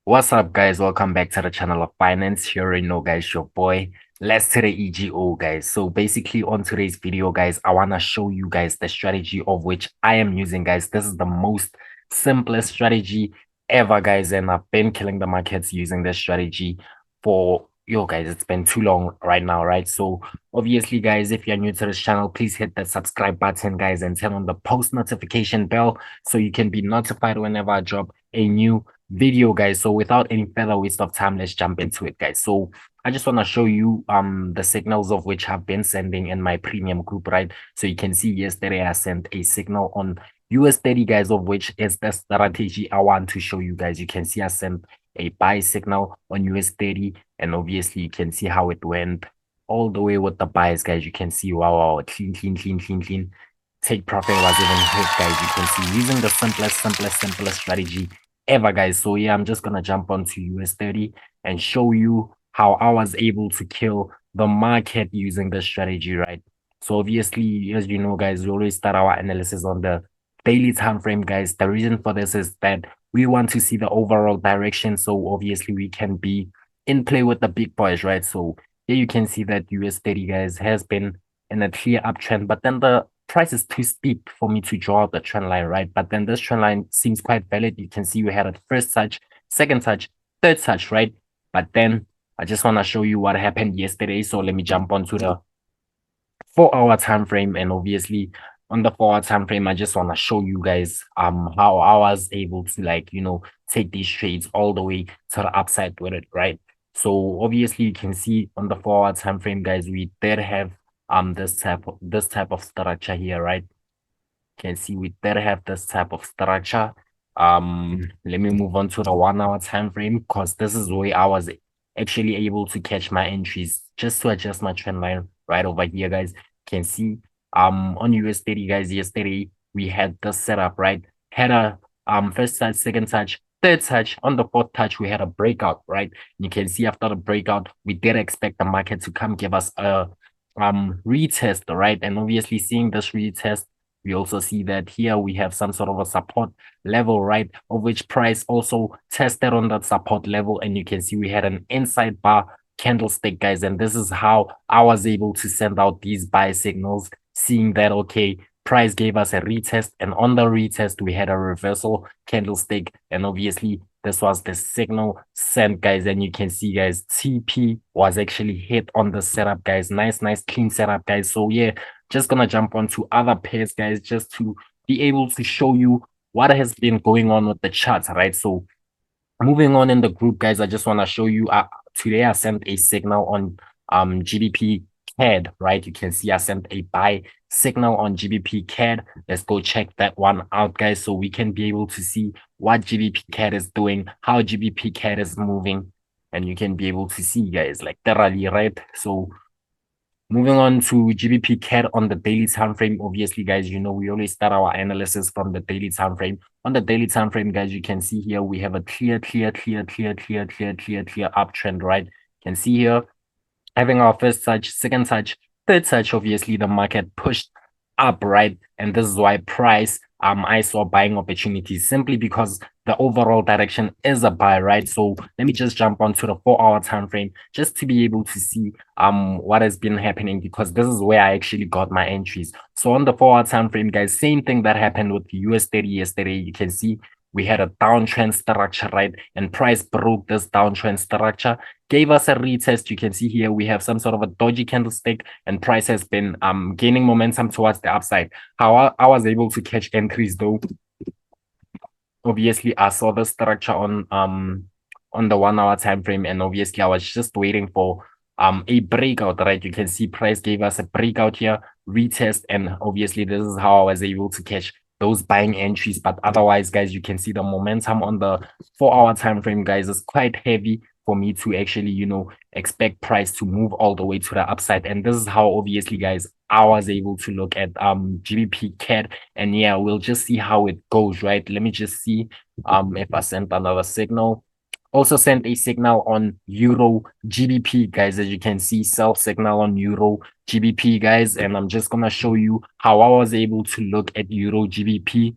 What's up, guys? Welcome back to the channel of finance. You already know, guys, your boy. Let's to the EGO, guys. So basically on today's video, guys, I want to show you guys the strategy of which I am using, guys. This is the most simplest strategy ever, guys, and I've been killing the markets using this strategy for guys. It's been too long right now, right? So obviously, guys, if you're new to this channel, please hit the subscribe button, guys, and turn on the post notification bell so you can be notified whenever I drop a new video, guys. So without any further waste of time, let's jump into it, guys. So I just want to show you the signals of which I've been sending in my premium group, right? So you can see yesterday I sent a signal on US30, guys, of which is the strategy I want to show you guys. You can see I sent a buy signal on US30, and obviously you can see how it went all the way with the buys, guys. You can see wow, clean. Take profit was even hit, guys. You can see using the simplest strategy ever, guys. So yeah, I'm just gonna jump onto US30 and show you how I was able to kill the market using this strategy, right? So obviously, as you know, guys, we always start our analysis on the daily time frame, guys. The reason for this is that we want to see the overall direction, so obviously we can be in play with the big boys, right? So here you can see that US30, guys, has been in a clear uptrend, but then the price is too steep for me to draw the trend line, right? But then this trend line seems quite valid. You can see we had a first touch, second touch, third touch, right? But then I just want to show you what happened yesterday. So let me jump onto the 4-hour time frame, and obviously on the 4-hour time frame, I just want to show you guys how I was able to, like, take these trades all the way to the upside with it, right? So obviously you can see on the 4-hour time frame, guys, we did have this type of structure here, right? You can see we did have this type of structure. Let me move on to the 1-hour time frame, because this is where I was actually able to catch my entries, just to adjust my trend line right over here, guys. You can see on US30, guys, yesterday we had this setup, right? Had a first touch, second touch, third touch. On the fourth touch, we had a breakout, right? You can see after the breakout, we did expect the market to come give us a retest, right? And obviously seeing this retest, we also see that here we have some sort of a support level, right? Of which price also tested on that support level. And you can see we had an inside bar candlestick, guys. And this is how I was able to send out these buy signals, seeing that, okay, price gave us a retest. And on the retest, we had a reversal candlestick. And obviously, this was the signal sent, guys. And you can see, guys, TP was actually hit on the setup, guys. Nice, clean setup, guys. So yeah, just gonna jump onto other pairs, guys, just to be able to show you what has been going on with the charts, right? So moving on in the group, guys, I just want to show you today I sent a signal on GBPCAD, right? You can see I sent a buy signal on GBPCAD. Let's go check that one out, guys, so we can be able to see what GBPCAD is doing, how GBPCAD is moving, and you can be able to see, guys, like the rally, right? So moving on to GBPCAD on the daily time frame, obviously, guys, we always start our analysis from the daily time frame. On the daily time frame, guys, you can see here we have a clear uptrend, right? You can see here having our first touch, second touch, third touch. Obviously, the market pushed up, right? And this is why price I saw buying opportunities, simply because the overall direction is a buy, right? So let me just jump onto the 4-hour time frame just to be able to see what has been happening, because this is where I actually got my entries. So on the 4-hour time frame, guys, same thing that happened with the US30 yesterday. You can see we had a downtrend structure, right? And price broke this downtrend structure, gave us a retest. You can see here we have some sort of a dodgy candlestick, and price has been gaining momentum towards the upside. How I was able to catch entries, though, obviously I saw the structure on the 1-hour time frame, and obviously I was just waiting for a breakout, right? You can see price gave us a breakout here, retest, and obviously this is how I was able to catch those buying entries. But otherwise, guys, you can see the momentum on the 4-hour time frame, guys, is quite heavy for me to actually, expect price to move all the way to the upside. And this is how, obviously, guys, I was able to look at GBPCAD. And yeah, we'll just see how it goes, right? Let me just see if I sent another signal. Also sent a signal on Euro GBP, guys. As you can see, sell signal on Euro GBP, guys. And I'm just gonna show you how I was able to look at Euro GBP.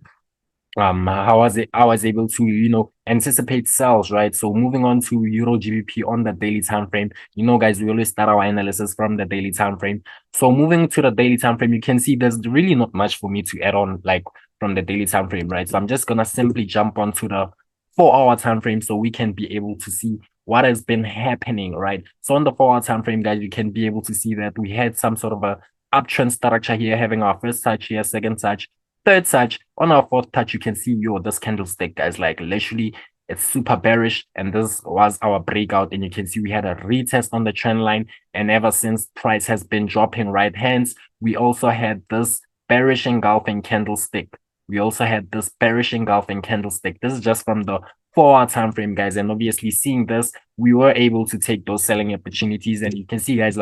I was able to, anticipate sells, right? So moving on to Euro GBP on the daily time frame, you know, guys, we always start our analysis from the daily time frame. So moving to the daily time frame, you can see there's really not much for me to add on, like from the daily time frame, right? So I'm just gonna simply jump onto the 4 hour time frame so we can be able to see what has been happening, right? So on the 4 hour time frame, guys, you can be able to see that we had some sort of a uptrend structure here, having our first touch here, second touch, third touch. On our fourth touch, you can see this candlestick, guys, like literally it's super bearish, and this was our breakout, and you can see we had a retest on the trend line, and ever since price has been dropping, right? Hence we also had this bearish engulfing candlestick. We also had this bearish engulfing candlestick. This is just from the 4 hour time frame, guys, and obviously seeing this, we were able to take those selling opportunities, and you can see, guys,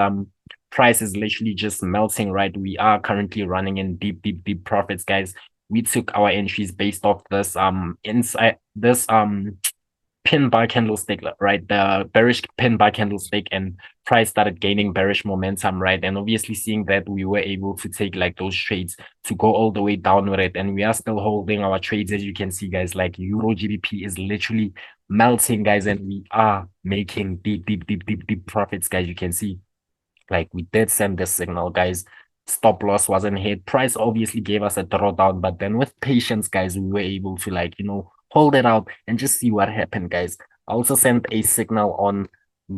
price is literally just melting, right? We are currently running in deep profits, guys. We took our entries based off this inside this pin bar candlestick, right? The bearish pin bar candlestick, and price started gaining bearish momentum, right? And obviously seeing that, we were able to take like those trades to go all the way down with it, and we are still holding our trades. As you can see, guys, like Euro GBP is literally melting, guys, and we are making deep profits, guys. You can see, like, we did send this signal, guys. Stop loss wasn't hit. Price obviously gave us a drawdown, but then with patience, guys, we were able to, like, hold it out and just see what happened, guys. I also sent a signal on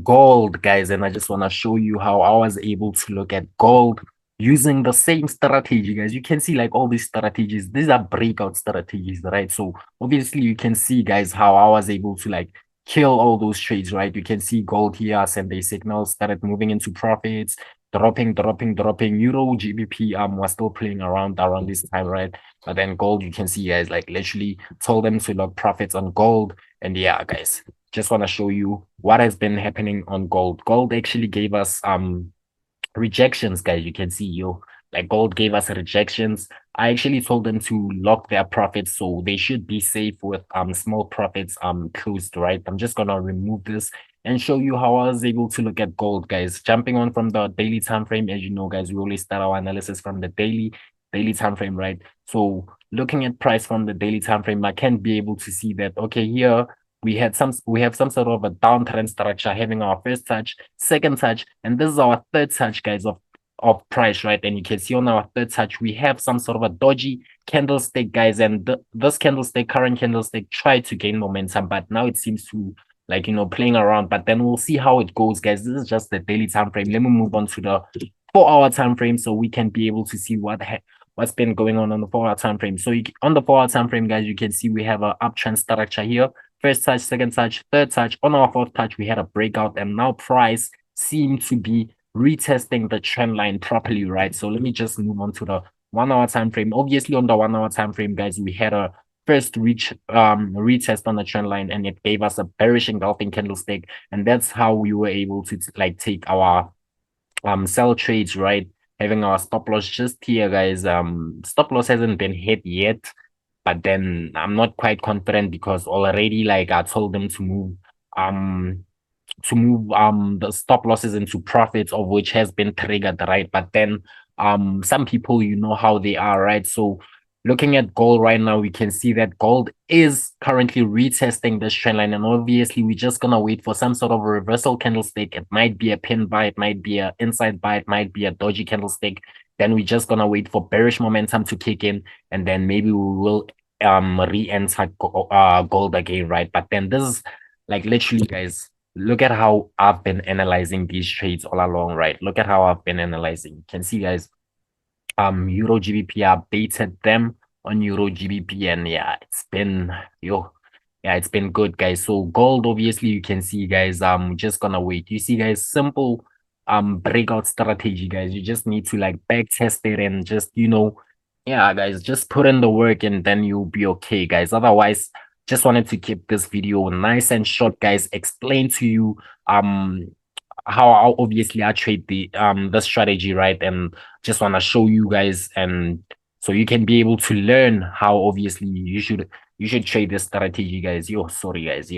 gold, guys, and I just want to show you how I was able to look at gold using the same strategy, guys. You can see, like, all these strategies, these are breakout strategies, right? So obviously you can see, guys, how I was able to, like, kill all those trades, right? You can see gold here sent a signal, started moving into profits, dropping. Euro GBP was still playing around this time, right? But then gold, you can see, guys, like, literally told them to lock profits on gold. And yeah, guys, just want to show you what has been happening on gold. Gold actually gave us rejections, guys. You can see, like, gold gave us rejections. I actually told them to lock their profits, so they should be safe with small profits closed, right? I'm just gonna remove this and show you how I was able to look at gold, guys. Jumping on from the daily time frame, as you know, guys, we always start our analysis from the daily time frame, right? So looking at price from the daily time frame, I can be able to see that, okay, here we have some sort of a downtrend structure, having our first touch, second touch, and this is our third touch, guys, of price, right? And you can see on our third touch, we have some sort of a dodgy candlestick, guys, and this candlestick, current candlestick, tried to gain momentum, but now it seems to, like, playing around. But then we'll see how it goes, guys. This is just the daily time frame. Let me move on to the 4 hour time frame so we can be able to see what's been going on the 4 hour time frame. So on the 4 hour time frame, guys, you can see we have an uptrend structure here. First touch, second touch, third touch. On our fourth touch, we had a breakout, and now price seemed to be retesting the trend line properly, right? So let me just move on to the 1 hour time frame. Obviously, on the 1 hour time frame, guys, we had a first retest on the trend line, and it gave us a bearish engulfing candlestick, and that's how we were able to, like, take our sell trades, right? Having our stop loss just here, guys. Stop loss hasn't been hit yet, but then I'm not quite confident because already, like, I told them to move the stop losses into profits, of which has been triggered, right? But then some people, you know how they are, right? So looking at gold right now, we can see that gold is currently retesting this trend line, and obviously we're just gonna wait for some sort of a reversal candlestick. It might be a pin buy, it might be a inside buy, it might be a dodgy candlestick. Then we're just gonna wait for bearish momentum to kick in, and then maybe we will re-enter gold again, right? But then this is, like, literally, guys, look at how I've been analyzing these trades all along, right? Look at how I've been analyzing. You can see, guys, Euro GBP, I updated them on Euro GBP, and yeah, it's been good, guys. So gold, obviously, you can see, guys, just gonna wait. You see, guys, simple breakout strategy, guys. You just need to, like, back test it and just, yeah, guys, just put in the work and then you'll be okay, guys. Otherwise, just wanted to keep this video nice and short, guys. Explain to you how obviously I trade the strategy, right? And just want to show you guys, and so you can be able to learn how obviously you should trade this strategy, guys. Sorry, guys,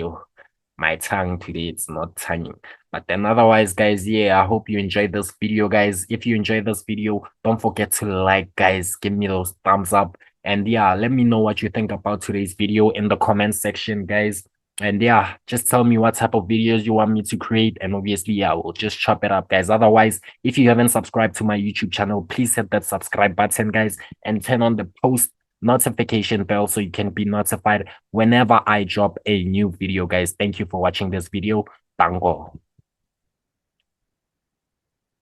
my tongue today, it's not tonguing. But then otherwise, guys, yeah, I hope you enjoyed this video, guys. If you enjoyed this video, don't forget to like, guys. Give me those thumbs up, and yeah, let me know what you think about today's video in the comment section, guys. And yeah, just tell me what type of videos you want me to create. And obviously, yeah, we'll just chop it up, guys. Otherwise, if you haven't subscribed to my YouTube channel, please hit that subscribe button, guys, and turn on the post notification bell so you can be notified whenever I drop a new video, guys. Thank you for watching this video. Tango.